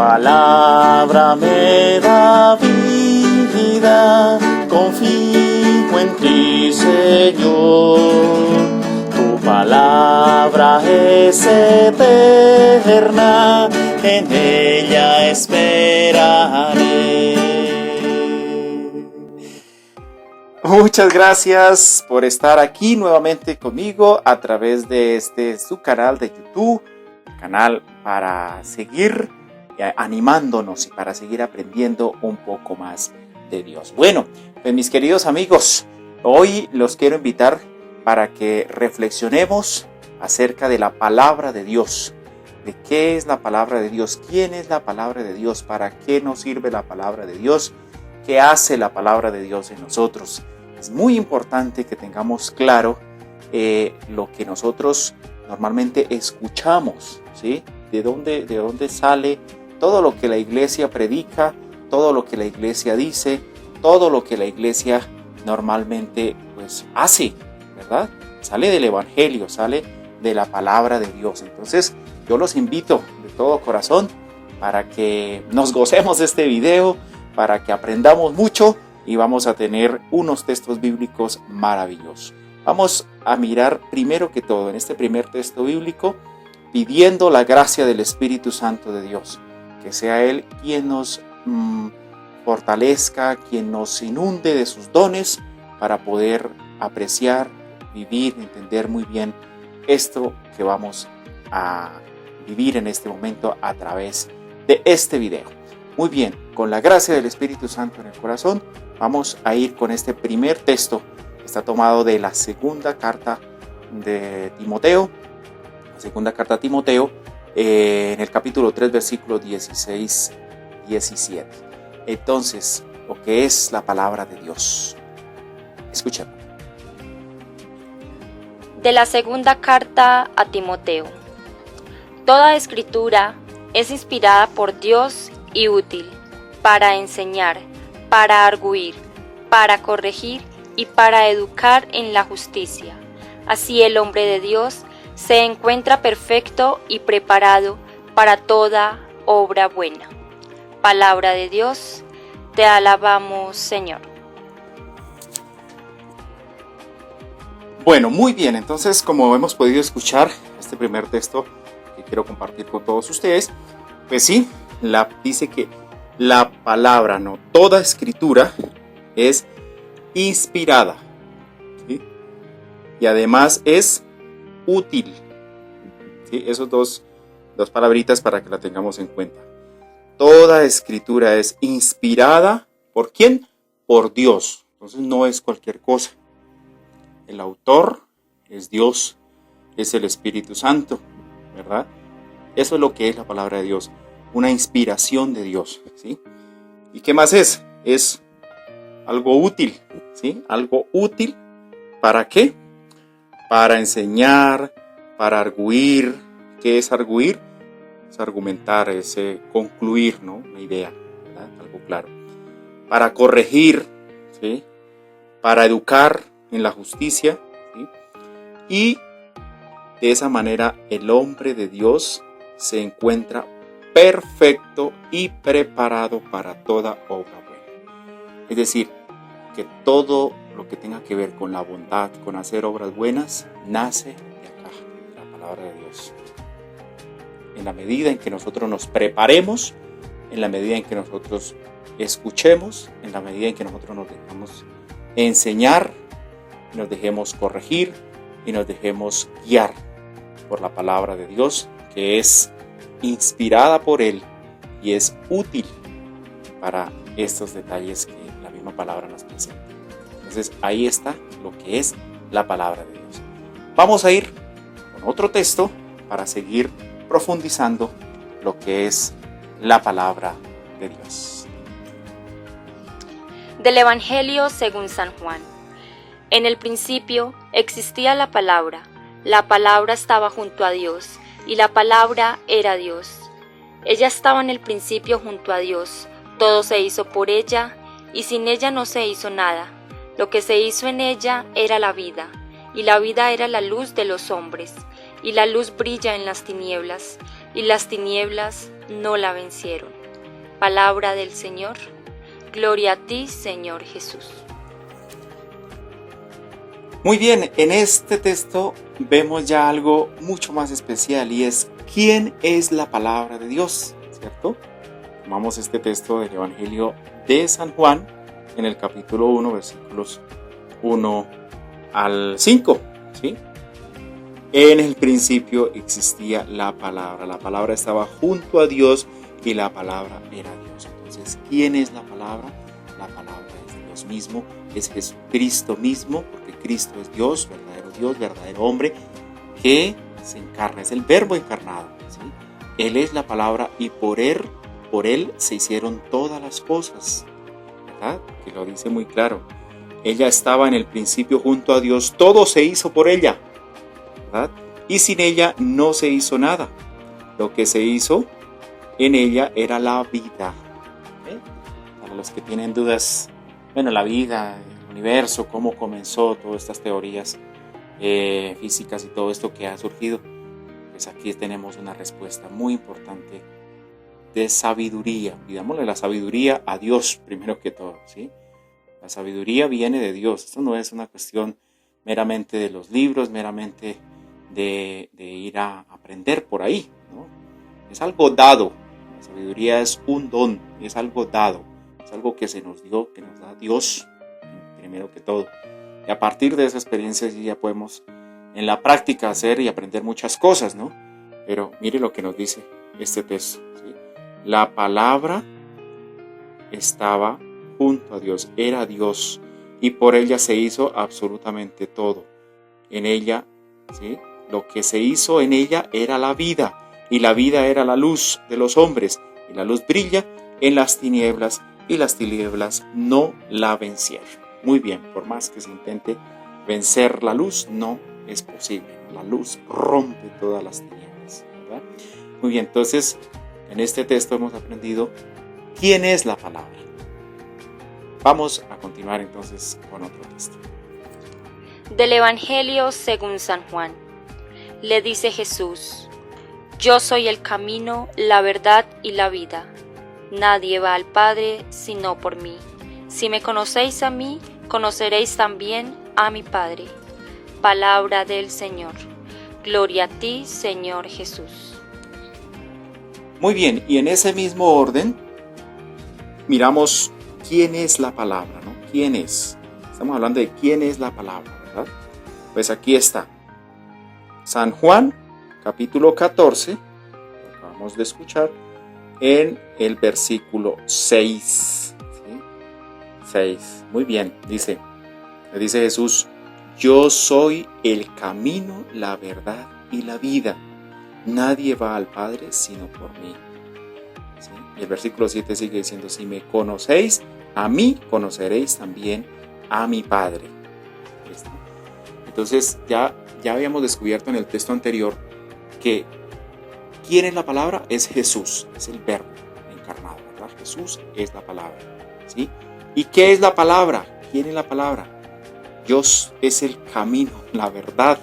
palabra me da vida, confío en ti, Señor. Tu palabra es eterna, en ella esperaré. Muchas gracias por estar aquí nuevamente conmigo a través de su canal de YouTube, canal para seguir animándonos y para seguir aprendiendo un poco más de Dios. Bueno, pues mis queridos amigos, hoy los quiero invitar para que reflexionemos acerca de la palabra de Dios. ¿De qué es la palabra de Dios? ¿Quién es la palabra de Dios? ¿Para qué nos sirve la palabra de Dios? ¿Qué hace la palabra de Dios en nosotros? Es muy importante que tengamos claro lo que nosotros normalmente escuchamos, ¿sí? ¿De dónde sale todo lo que la iglesia predica, todo lo que la iglesia dice, todo lo que la iglesia normalmente pues hace, ¿verdad? Sale del evangelio, sale de la palabra de Dios. Entonces yo los invito de todo corazón para que nos gocemos de este video, para que aprendamos mucho y vamos a tener unos textos bíblicos maravillosos. Vamos a mirar primero que todo en este primer texto bíblico pidiendo la gracia del Espíritu Santo de Dios, que sea Él quien nos fortalezca, quien nos inunde de sus dones para poder apreciar, vivir, entender muy bien esto que vamos a vivir en este momento a través de este video. Muy bien, con la gracia del Espíritu Santo en el corazón, vamos a ir con este primer texto. Está tomado de la segunda carta de Timoteo, en el capítulo 3, versículos 16-17. Entonces, lo que es la palabra de Dios. Escuchemos. De la segunda carta a Timoteo. Toda escritura es inspirada por Dios y útil para enseñar, para arguir, para corregir y para educar en la justicia. Así el hombre de Dios se encuentra perfecto y preparado para toda obra buena. Palabra de Dios, te alabamos, Señor. Bueno, muy bien, entonces como hemos podido escuchar este primer texto que quiero compartir con todos ustedes, pues sí, dice que la palabra, no, toda escritura es inspirada, ¿sí? Y además es útil, ¿sí? Esos dos palabritas para que la tengamos en cuenta. Toda escritura es inspirada, ¿por quién? Por Dios. Entonces no es cualquier cosa. El autor es Dios, es el Espíritu Santo, ¿verdad? Eso es lo que es la palabra de Dios, una inspiración de Dios, ¿sí? ¿Y qué más es? Es algo útil, ¿sí? Algo útil, ¿para qué? Para enseñar, para arguir. ¿Qué es arguir? Es argumentar, es concluir, ¿no? Una idea, ¿verdad? Algo claro. Para corregir, ¿sí? Para educar en la justicia, ¿sí? Y de esa manera el hombre de Dios se encuentra perfecto y preparado para toda obra buena. Es decir, que todo lo que tenga que ver con la bondad, con hacer obras buenas, nace de acá, de la palabra de Dios. En la medida en que nosotros nos preparemos, en la medida en que nosotros escuchemos, en la medida en que nosotros nos dejamos enseñar, nos dejemos corregir y nos dejemos guiar por la palabra de Dios, que es inspirada por Él y es útil para estos detalles que la misma palabra nos presenta. Entonces ahí está lo que es la palabra de Dios. Vamos a ir con otro texto para seguir profundizando lo que es la palabra de Dios. Del Evangelio según San Juan. En el principio existía la palabra estaba junto a Dios, y la palabra era Dios. Ella estaba en el principio junto a Dios, todo se hizo por ella, y sin ella no se hizo nada. Lo que se hizo en ella era la vida, y la vida era la luz de los hombres, y la luz brilla en las tinieblas, y las tinieblas no la vencieron. Palabra del Señor. Gloria a ti, Señor Jesús. Muy bien, en este texto vemos ya algo mucho más especial y es ¿quién es la palabra de Dios? ¿Cierto? Tomamos este texto del Evangelio de San Juan en el capítulo 1, versículos 1 al 5, ¿sí? En el principio existía la palabra estaba junto a Dios y la palabra era Dios. Entonces, ¿quién es la palabra? La palabra es Dios mismo, es Jesucristo mismo, porque Cristo es Dios, verdadero hombre, que se encarna, es el verbo encarnado, ¿sí? Él es la palabra y por él se hicieron todas las cosas, ¿verdad? Que lo dice muy claro. Ella estaba en el principio junto a Dios, todo se hizo por ella, ¿verdad? Y sin ella no se hizo nada. Lo que se hizo en ella era la vida. Para los que tienen dudas, la vida, el universo, cómo comenzó, todas estas teorías físicas y todo esto que ha surgido, pues aquí tenemos una respuesta muy importante de sabiduría. Pidámosle la sabiduría a Dios primero que todo, ¿sí? La sabiduría viene de Dios. Esto no es una cuestión meramente de los libros, meramente de ir a aprender por ahí, ¿no? Es algo dado. La sabiduría es un don, es algo dado, es algo que se nos dio, que nos da Dios primero que todo. Y a partir de esa experiencia ya podemos en la práctica hacer y aprender muchas cosas, ¿no? Pero mire lo que nos dice este texto, ¿sí? La palabra estaba junto a Dios, era Dios, y por ella se hizo absolutamente todo. En ella, ¿sí? Lo que se hizo en ella era la vida, y la vida era la luz de los hombres, y la luz brilla en las tinieblas, y las tinieblas no la vencieron. Muy bien, por más que se intente vencer la luz, no es posible. La luz rompe todas las tinieblas, ¿verdad? Muy bien, entonces, en este texto hemos aprendido quién es la palabra. Vamos a continuar entonces con otro texto. Del Evangelio según San Juan. Le dice Jesús: Yo soy el camino, la verdad y la vida. Nadie va al Padre sino por mí. Si me conocéis a mí, conoceréis también a mi Padre. Palabra del Señor. Gloria a ti, Señor Jesús. Muy bien, y en ese mismo orden, miramos quién es la palabra, ¿no? ¿Quién es? Estamos hablando de quién es la palabra, ¿verdad? Pues aquí está. San Juan, capítulo 14, lo acabamos de escuchar, en el versículo 6. ¿Sí? 6. Muy bien, le dice Jesús: Yo soy el camino, la verdad y la vida. Nadie va al Padre sino por mí. ¿Sí? Y el versículo 7 sigue diciendo: Si me conocéis, a mí conoceréis también a mi Padre. ¿Listo? Entonces ya habíamos descubierto en el texto anterior que ¿quién es la palabra? Es Jesús, es el verbo encarnado, ¿verdad? Jesús es la palabra, ¿sí? ¿Y qué es la palabra? ¿Quién es la palabra? Dios es el camino, la verdad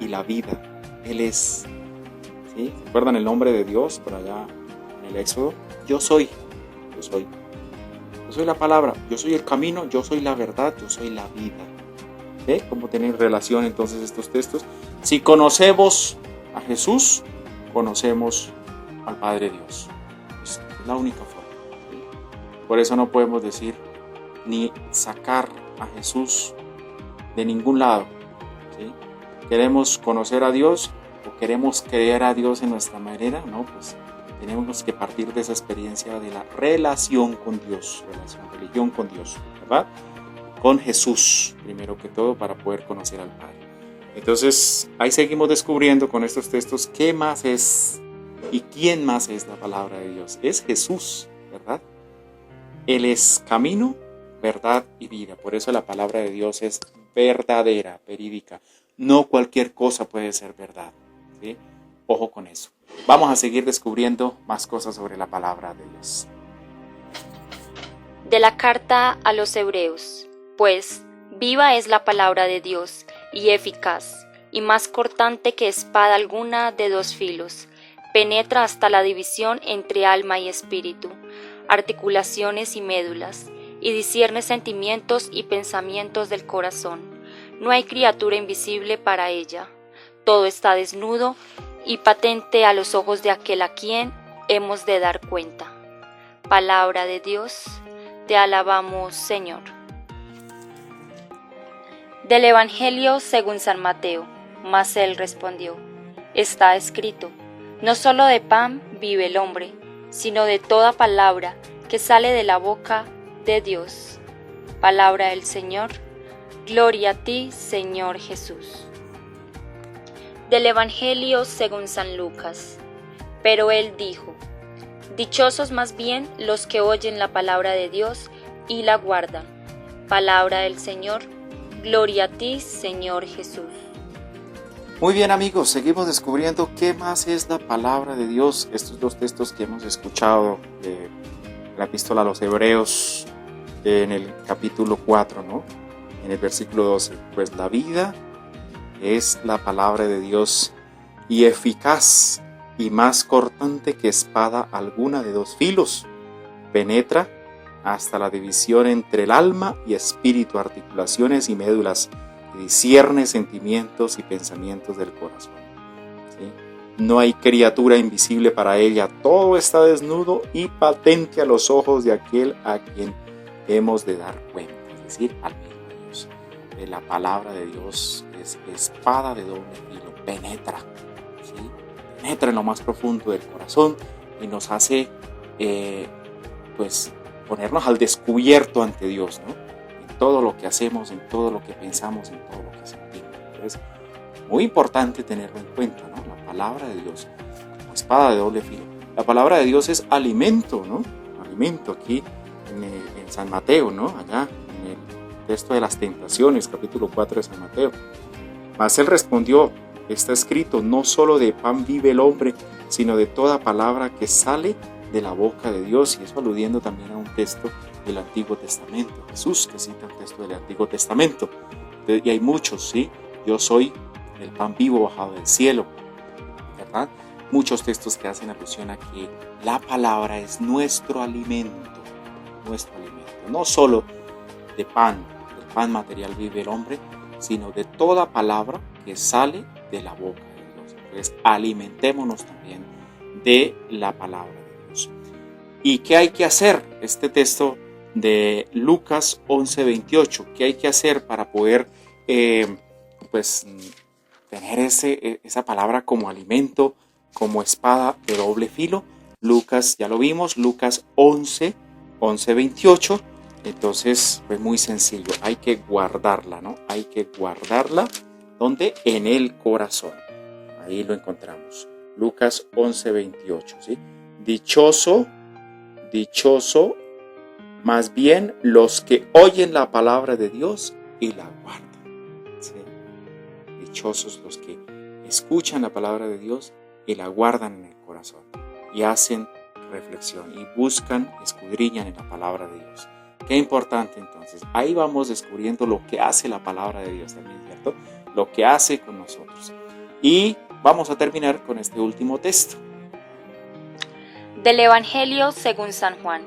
y la vida. Él es, ¿sí? ¿Recuerdan el nombre de Dios por allá en el Éxodo? Yo soy la palabra, yo soy el camino, yo soy la verdad, yo soy la vida. ¿Ve cómo tienen relación entonces estos textos? Si conocemos a Jesús, conocemos al Padre Dios. Es la única forma, ¿sí? Por eso no podemos decir ni sacar a Jesús de ningún lado, ¿sí? ¿Queremos conocer a Dios o queremos creer a Dios en nuestra manera? No, pues tenemos que partir de esa experiencia de la relación con Dios, religión con Dios, ¿verdad? Con Jesús, primero que todo, para poder conocer al Padre. Entonces, ahí seguimos descubriendo con estos textos qué más es y quién más es la palabra de Dios. Es Jesús, ¿verdad? Él es camino, verdad y vida. Por eso la palabra de Dios es verdadera, verídica. No cualquier cosa puede ser verdad, ¿sí? Ojo con eso. Vamos a seguir descubriendo más cosas sobre la palabra de Dios. De la carta a los Hebreos. Pues, viva es la palabra de Dios, y eficaz, y más cortante que espada alguna de dos filos, penetra hasta la división entre alma y espíritu, articulaciones y médulas, y discierne sentimientos y pensamientos del corazón. No hay criatura invisible para ella. Todo está desnudo y patente a los ojos de aquel a quien hemos de dar cuenta. Palabra de Dios, te alabamos, Señor. Del Evangelio según San Mateo. Mas él respondió: está escrito, no solo de pan vive el hombre, sino de toda palabra que sale de la boca de Dios. Palabra del Señor. Gloria a ti, Señor Jesús. Del Evangelio según San Lucas. Pero él dijo: dichosos más bien los que oyen la palabra de Dios y la guardan. Palabra del Señor. Gloria a ti, Señor Jesús. Muy bien, amigos, seguimos descubriendo qué más es la palabra de Dios. Estos dos textos que hemos escuchado de la epístola a los Hebreos en el capítulo 4, ¿no? En el versículo 12. Pues la vida es la palabra de Dios, y eficaz y más cortante que espada alguna de dos filos. Penetra hasta la división entre el alma y espíritu, articulaciones y médulas, y discierne sentimientos y pensamientos del corazón. ¿Sí? No hay criatura invisible para ella, todo está desnudo y patente a los ojos de aquel a quien hemos de dar cuenta, es decir, al mismo Dios. La palabra de Dios es espada de doble filo, penetra, ¿sí? Penetra en lo más profundo del corazón y nos hace ponernos al descubierto ante Dios, ¿no? En todo lo que hacemos, en todo lo que pensamos, en todo lo que sentimos. Entonces, muy importante tenerlo en cuenta, ¿no? La palabra de Dios, como espada de doble filo. La palabra de Dios es alimento, ¿no? Alimento aquí en San Mateo, ¿no? Allá en el texto de las tentaciones, capítulo 4 de San Mateo. Mas él respondió: está escrito, no solo de pan vive el hombre, sino de toda palabra que sale de la boca de Dios. Y eso aludiendo también a un texto del Antiguo Testamento. Jesús que cita un texto del Antiguo Testamento. Y hay muchos, ¿sí? Yo soy el pan vivo bajado del cielo, ¿verdad? Muchos textos que hacen alusión a que la palabra es nuestro alimento. Nuestro alimento. No solo de pan, del pan material vive el hombre, sino de toda palabra que sale de la boca de Dios. Entonces, alimentémonos también de la palabra de Dios. ¿Y qué hay que hacer? Este texto de Lucas 11:28. ¿Qué hay que hacer para poder tener esa palabra como alimento, como espada de doble filo? Lucas, ya lo vimos, Lucas 11:28. Entonces, pues muy sencillo, hay que guardarla, ¿no? Hay que guardarla, ¿dónde? En el corazón. Ahí lo encontramos. Lucas 11:28, ¿sí? Dichoso, más bien los que oyen la palabra de Dios y la guardan, ¿sí? Dichosos los que escuchan la palabra de Dios y la guardan en el corazón y hacen reflexión y buscan, escudriñan en la palabra de Dios. Qué importante entonces. Ahí vamos descubriendo lo que hace la palabra de Dios también, ¿cierto? Lo que hace con nosotros. Y vamos a terminar con este último texto. Del Evangelio según San Juan.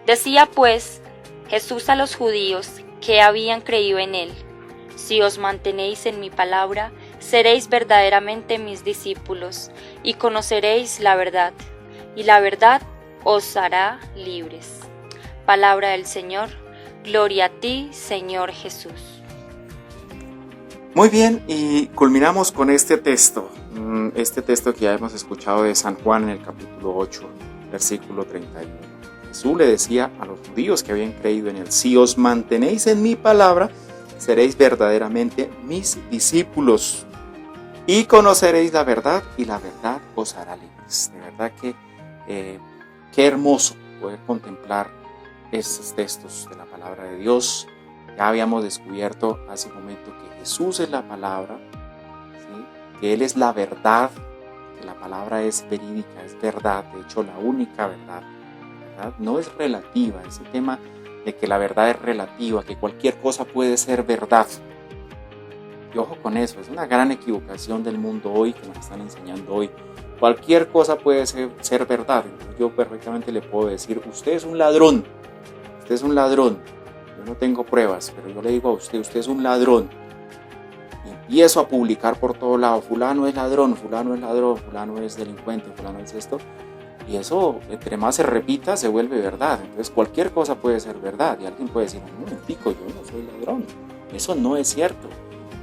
Decía pues Jesús a los judíos que habían creído en él: si os mantenéis en mi palabra, seréis verdaderamente mis discípulos y conoceréis la verdad, y la verdad os hará libres. Palabra del Señor. Gloria a ti, Señor Jesús. Muy bien, y culminamos con este texto que ya hemos escuchado de San Juan en el capítulo 8, versículo 31. Jesús le decía a los judíos que habían creído en él: si os mantenéis en mi palabra, seréis verdaderamente mis discípulos y conoceréis la verdad, y la verdad os hará libres. De verdad que qué hermoso poder contemplar estos textos de la palabra de Dios. Ya habíamos descubierto hace un momento que Jesús es la palabra, ¿sí? Que Él es la verdad, que la palabra es verídica, es verdad, de hecho la única verdad, ¿verdad? No es relativa, ese tema de que la verdad es relativa, que cualquier cosa puede ser verdad. Y ojo con eso, es una gran equivocación del mundo hoy, que nos están enseñando hoy, Cualquier cosa puede ser verdad. Entonces yo perfectamente le puedo decir, usted es un ladrón, usted es un ladrón. Yo no tengo pruebas, pero yo le digo a usted, usted es un ladrón. Y empiezo a publicar por todo lado, fulano es ladrón, fulano es ladrón, fulano es delincuente, fulano es esto. Y eso, entre más se repita, se vuelve verdad. Entonces cualquier cosa puede ser verdad. Y alguien puede decir, un momentico, yo no soy ladrón. Eso no es cierto.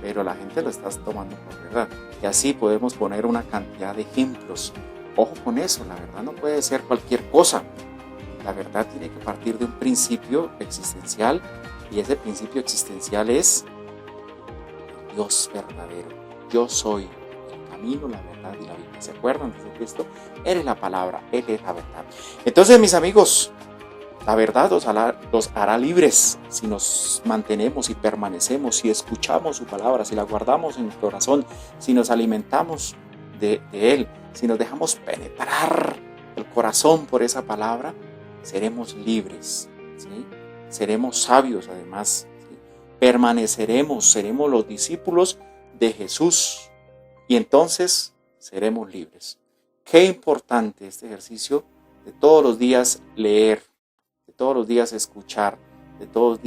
Pero la gente lo está tomando por verdad. Y así podemos poner una cantidad de ejemplos. Ojo con eso, la verdad no puede ser cualquier cosa. La verdad tiene que partir de un principio existencial, y ese principio existencial es Dios verdadero. Yo soy el camino, la verdad y la vida. ¿Se acuerdan de Cristo? Él es la palabra, Él es la verdad. Entonces, mis amigos, la verdad los hará libres si nos mantenemos y permanecemos, si escuchamos su palabra, si la guardamos en el corazón, si nos alimentamos de Él, si nos dejamos penetrar el corazón por esa palabra, seremos libres, ¿sí? Seremos sabios además, ¿sí? Permaneceremos, seremos los discípulos de Jesús y entonces seremos libres. Qué importante este ejercicio de todos los días leer, de todos los días escuchar, de todos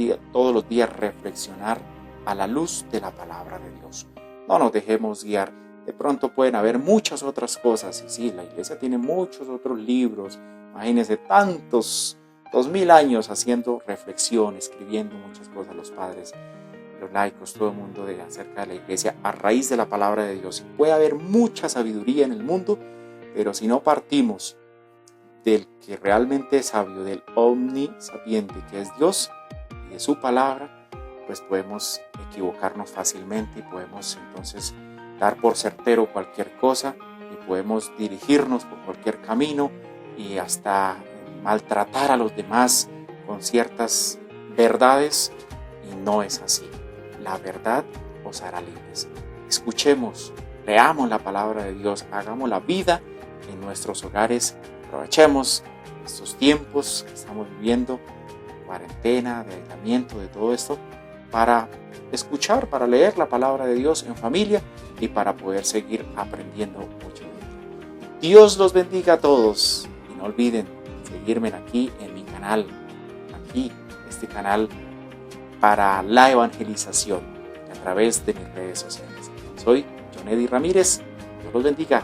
los días reflexionar a la luz de la palabra de Dios. No nos dejemos guiar. De pronto pueden haber muchas otras cosas, y sí, la iglesia tiene muchos otros libros. Imagínense tantos, 2000 años haciendo reflexión, escribiendo muchas cosas los padres, los laicos, todo el mundo acerca de la iglesia a raíz de la palabra de Dios. Y puede haber mucha sabiduría en el mundo, pero si no partimos del que realmente es sabio, del omnisapiente que es Dios y de su palabra, pues podemos equivocarnos fácilmente y podemos entonces dar por certero cualquier cosa y podemos dirigirnos por cualquier camino y hasta maltratar a los demás con ciertas verdades, y no es así. La verdad os hará libres. Escuchemos, leamos la palabra de Dios, hagamos la vida en nuestros hogares, aprovechemos estos tiempos que estamos viviendo, de cuarentena, de aislamiento, de todo esto, para escuchar, para leer la palabra de Dios en familia y para poder seguir aprendiendo mucho. Dios los bendiga a todos y no olviden seguirme aquí en mi canal, este canal para la evangelización a través de mis redes sociales. Soy John Eddy Ramírez, Dios los bendiga.